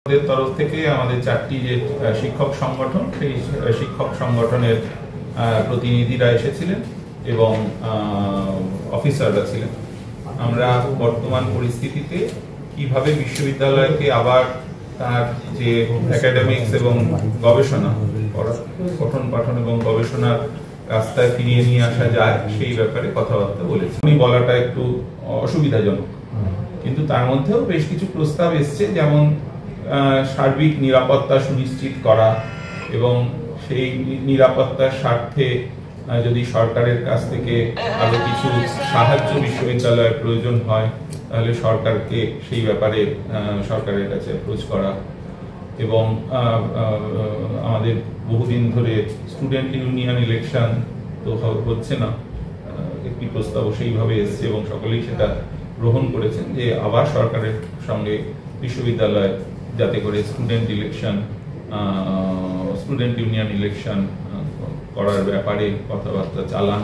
আমাদের তরফ থেকে আমাদের চারটি যে শিক্ষক সংগঠন সেই শিক্ষক সংগঠনের প্রতিনিধিরা এসেছিলেন এবং অফিসাররা ছিলেন। আমরা বর্তমান পরিস্থিতিতে কিভাবে বিশ্ববিদ্যালয়কে আবার তার যে একাডেমিক্স এবং গবেষণা পঠন পাঠন এবং গবেষণার রাস্তায় ফিরিয়ে নিয়ে আসা যায় সেই ব্যাপারে কথাবার্তা বলেছি। উনি বলাটা একটু অসুবিধাজনক, কিন্তু তার মধ্যেও বেশ কিছু প্রস্তাব এসছে, যেমন সার্বিক নিরাপত্তা সুনিশ্চিত করা এবং সেই নিরাপত্তার স্বার্থে যদি সরকারের কাছ থেকে আরো কিছু সাহায্য বিশ্ববিদ্যালয়ের প্রয়োজন হয় তাহলে সরকারকে সেই ব্যাপারে সরকারের কাছে অ্যাপ্রোচ করা, এবং আমাদের বহুদিন ধরে স্টুডেন্ট ইউনিয়ন ইলেকশন তো হচ্ছে না, একটি প্রস্তাব সেইভাবে এসছে এবং সকলেই সেটা গ্রহণ করেছেন যে আবার সরকারের সঙ্গে বিশ্ববিদ্যালয় যাতে করে স্টুডেন্ট ইউনিয়ন ইলেকশন করার ব্যাপারে কথাবার্তা চালান।